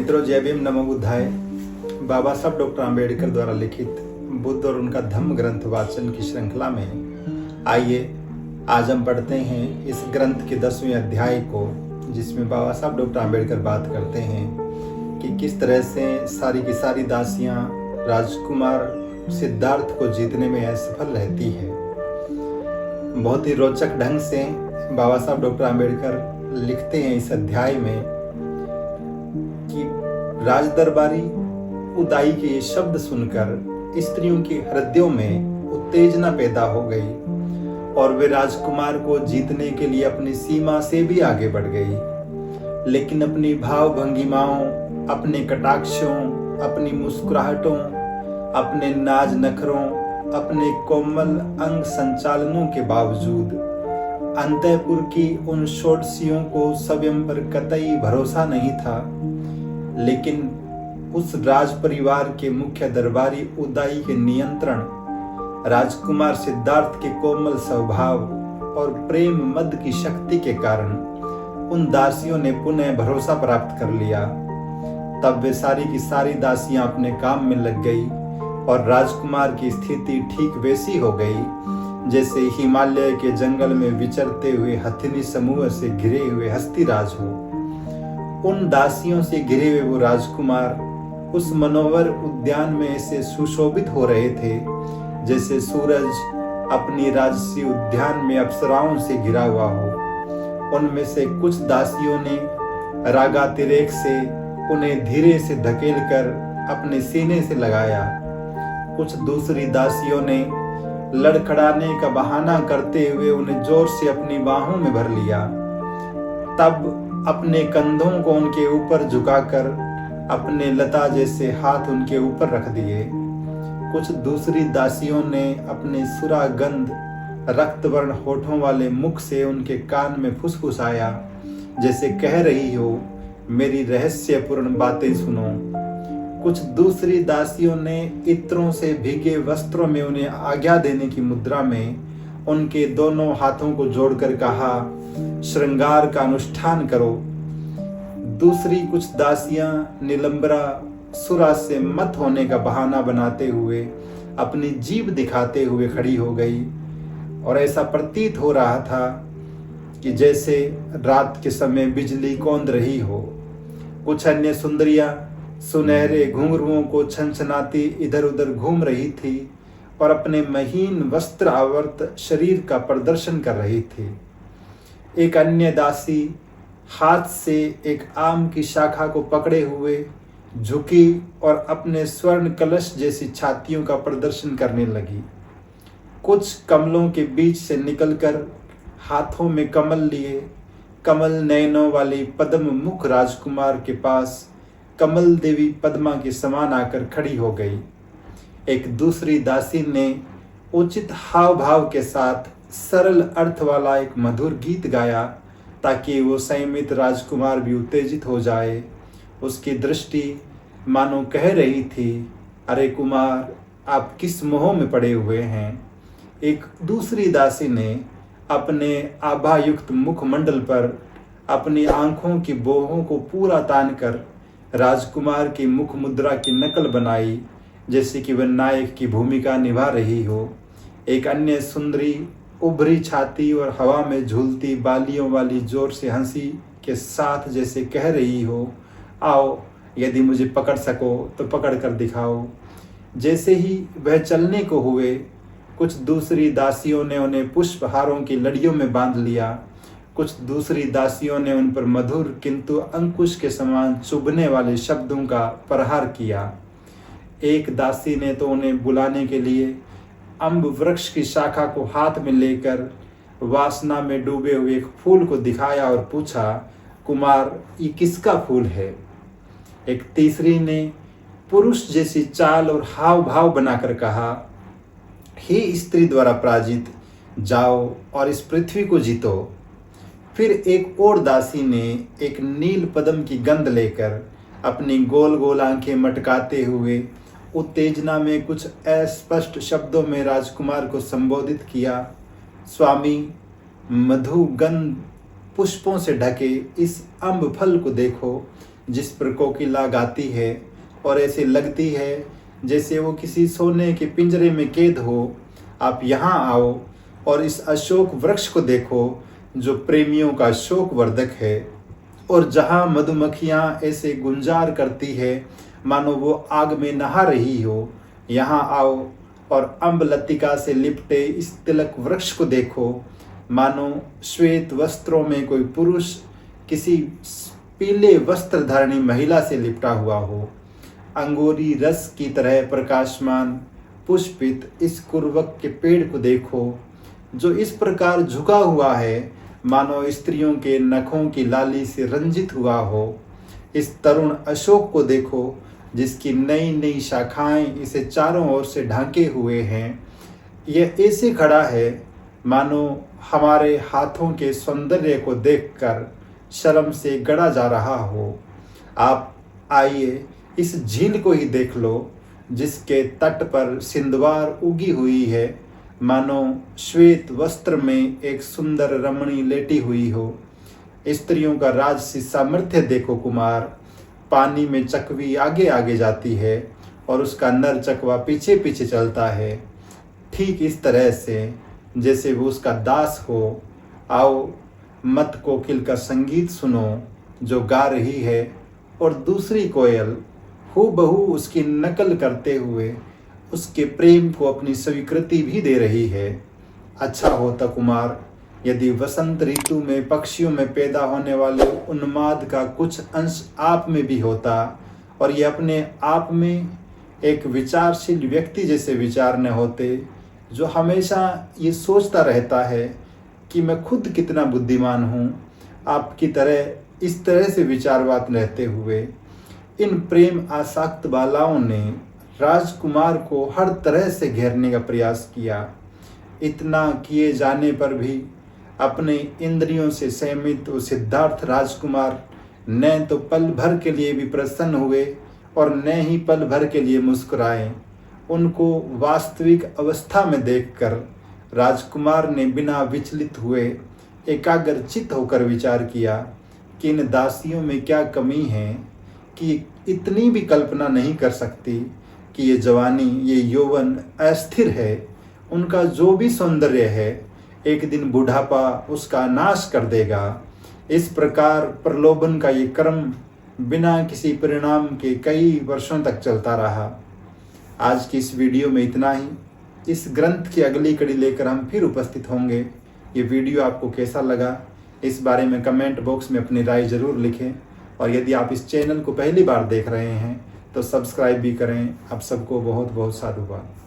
मित्रों, जय भीम, नमो बुद्धाय। बाबा साहब डॉक्टर आम्बेडकर द्वारा लिखित बुद्ध और उनका धम्म ग्रंथ वाचन की श्रृंखला में आइए आज हम पढ़ते हैं इस ग्रंथ के 10वें अध्याय को, जिसमें बाबा साहब डॉक्टर आम्बेडकर बात करते हैं कि किस तरह से सारी की सारी दासियां राजकुमार सिद्धार्थ को जीतने में असफल रहती है। बहुत ही रोचक ढंग से बाबा साहब डॉक्टर आम्बेडकर लिखते हैं इस अध्याय में कि राज दरबारी उदाई के ये शब्द सुनकर स्त्रियों के हृदयों में उत्तेजना पैदा हो गई और वे राजकुमार को जीतने के लिए अपनी सीमा से भी आगे बढ़ गई। लेकिन अपनी भाव भंगिमाओं, अपने कटाक्षों, अपनी मुस्कुराहटों, अपने नाज नखरों, अपने कोमल अंग संचालनों के बावजूद अंतःपुर की उन षोडशियों को स्वयं पर कतई भरोसा नहीं था। लेकिन उस राज परिवार के मुख्य दरबारी उदाई के नियंत्रण, राजकुमार सिद्धार्थ के कोमल स्वभाव और प्रेम मद की शक्ति के कारण उन दासियों ने पुनः भरोसा प्राप्त कर लिया। तब वे सारी की सारी दासियां अपने काम में लग गई और राजकुमार की स्थिति ठीक वैसी हो गई जैसे हिमालय के जंगल में विचरते हुए हथिनी समूह से घिरे हुए हस्तिराज हो। उन दासियों से घिरे हुए वो राजकुमार उस मनोहर उद्यान में ऐसे सुशोभित हो रहे थे जैसे सूरज अपनी राजसी उद्यान में अप्सराओं से घिरा हुआ हो। उनमें से कुछ दासियों ने रागातिरेक से उन्हें धीरे से धकेल कर अपने सीने से लगाया। कुछ दूसरी दासियों ने लड़खड़ाने का बहाना करते हुए उन्हें जोर से अपनी बाहों में भर लिया। तब अपने कंधों को उनके ऊपर झुकाकर अपने लता जैसे हाथ उनके ऊपर रख दिए। कुछ दूसरी दासियों ने अपने सुरागंध रक्तवर्ण होठों वाले मुख से उनके कान में फुसफुसाया जैसे कह रही हो, मेरी रहस्यपूर्ण बातें सुनो। कुछ दूसरी दासियों ने इत्रों से भीगे वस्त्रों में उन्हें आज्ञा देने की मुद्रा में उनके दोनों हाथों को जोड़कर कहा, श्रृंगार का अनुष्ठान करो। दूसरी कुछ दासियां निलंबरा सुरा से मत होने का बहाना बनाते हुए अपनी जीभ दिखाते हुए खड़ी हो गई और ऐसा प्रतीत हो रहा था कि जैसे रात के समय बिजली कौंध रही हो। कुछ अन्य सुंदरियां सुनहरे घुंघरुओं को छनछनाती इधर उधर घूम रही थी और अपने महीन वस्त्र आवर्त शरीर का प्रदर्शन कर रही थी। एक अन्य दासी हाथ से एक आम की शाखा को पकड़े हुए झुकी और अपने स्वर्ण कलश जैसी छातियों का प्रदर्शन करने लगी। कुछ कमलों के बीच से निकलकर हाथों में कमल लिए कमल नयनों वाली पद्म मुख राजकुमार के पास कमल देवी पद्मा के समान आकर खड़ी हो गई। एक दूसरी दासी ने उचित हाव भाव के साथ सरल अर्थ वाला एक मधुर गीत गाया ताकि वो संयमित राजकुमार भी उत्तेजित हो जाए। उसकी दृष्टि मानो कह रही थी, अरे कुमार, आप किस मोह में पड़े हुए हैं। एक दूसरी दासी ने अपने आभायुक्त मुखमंडल पर अपनी आंखों की बोहों को पूरा तान कर राजकुमार की मुख मुद्रा की नकल बनाई जैसे कि वह नायक की भूमिका निभा रही हो। एक अन्य सुंदरी उभरी छाती और हवा में झूलती बालियों वाली जोर से हंसी के साथ जैसे कह रही हो, आओ, यदि मुझे पकड़ सको तो पकड़ कर दिखाओ। जैसे ही वह चलने को हुए, कुछ दूसरी दासियों ने उन्हें पुष्पहारों की लड़ियों में बांध लिया। कुछ दूसरी दासियों ने उन पर मधुर किंतु अंकुश के समान चुभने वाले शब्दों का प्रहार किया। एक दासी ने तो उन्हें बुलाने के लिए अम्ब वृक्ष की शाखा को हाथ में लेकर वासना में डूबे हुए एक फूल को दिखाया और पूछा, कुमार, ये किसका फूल है। एक तीसरी ने पुरुष जैसी चाल और हाव भाव बनाकर कहा, हे स्त्री द्वारा पराजित, जाओ और इस पृथ्वी को जीतो। फिर एक और दासी ने एक नील पद्म की गंध लेकर अपनी गोल गोल आंखें मटकाते हुए उत्तेजना में कुछ अस्पष्ट शब्दों में राजकुमार को संबोधित किया, स्वामी, मधुगंध पुष्पों से ढके इस अम्ब फल को देखो, जिस पर कोकिला गाती है और ऐसे लगती है जैसे वो किसी सोने के पिंजरे में कैद हो। आप यहाँ आओ और इस अशोक वृक्ष को देखो जो प्रेमियों का शोक वर्धक है, और जहाँ मधुमक्खियाँ ऐसे गुंजार करती है मानो वो आग में नहा रही हो। यहाँ आओ और अम्ब लतिका से लिपटे इस तिलक वृक्ष को देखो, मानो श्वेत वस्त्रों में कोई पुरुष किसी पीले वस्त्र धारणी महिला से लिपटा हुआ हो। अंगूरी रस की तरह प्रकाशमान पुष्पित इस कुर्वक के पेड़ को देखो जो इस प्रकार झुका हुआ है मानो स्त्रियों के नखों की लाली से रंजित हुआ हो। इस तरुण अशोक को देखो जिसकी नई नई शाखाएं इसे चारों ओर से ढांके हुए हैं। यह ऐसे खड़ा है मानो हमारे हाथों के सौंदर्य को देखकर शर्म से गड़ा जा रहा हो। आप आइए इस झील को ही देख लो जिसके तट पर सिंधवार उगी हुई है, मानो श्वेत वस्त्र में एक सुंदर रमणी लेटी हुई हो। स्त्रियों का राजसी सामर्थ्य देखो कुमार, पानी में चकवी आगे आगे जाती है और उसका नर चकवा पीछे पीछे चलता है, ठीक इस तरह से जैसे वो उसका दास हो। आओ मत कोकिल का संगीत सुनो जो गा रही है, और दूसरी कोयल हूबहू उसकी नकल करते हुए उसके प्रेम को अपनी स्वीकृति भी दे रही है। अच्छा होता कुमार यदि वसंत ऋतु में पक्षियों में पैदा होने वाले उन्माद का कुछ अंश आप में भी होता, और ये अपने आप में एक विचारशील व्यक्ति जैसे विचारने होते जो हमेशा ये सोचता रहता है कि मैं खुद कितना बुद्धिमान हूँ। आपकी तरह इस तरह से विचारवान रहते हुए इन प्रेम आसक्त बालाओं ने राजकुमार को हर तरह से घेरने का प्रयास किया। इतना किए जाने पर भी अपने इंद्रियों से सहमित वो सिद्धार्थ राजकुमार न तो पल भर के लिए भी प्रसन्न हुए और न ही पल भर के लिए मुस्कुराए। उनको वास्तविक अवस्था में देखकर राजकुमार ने बिना विचलित हुए एकाग्रचित होकर विचार किया कि इन दासियों में क्या कमी है कि इतनी भी कल्पना नहीं कर सकती कि ये जवानी, ये यौवन अस्थिर है। उनका जो भी सौंदर्य है एक दिन बुढ़ापा उसका नाश कर देगा। इस प्रकार प्रलोभन का ये क्रम बिना किसी परिणाम के कई वर्षों तक चलता रहा। आज की इस वीडियो में इतना ही। इस ग्रंथ की अगली कड़ी लेकर हम फिर उपस्थित होंगे। ये वीडियो आपको कैसा लगा इस बारे में कमेंट बॉक्स में अपनी राय ज़रूर लिखें, और यदि आप इस चैनल को पहली बार देख रहे हैं तो सब्सक्राइब भी करें। आप सबको बहुत बहुत साधुवाद।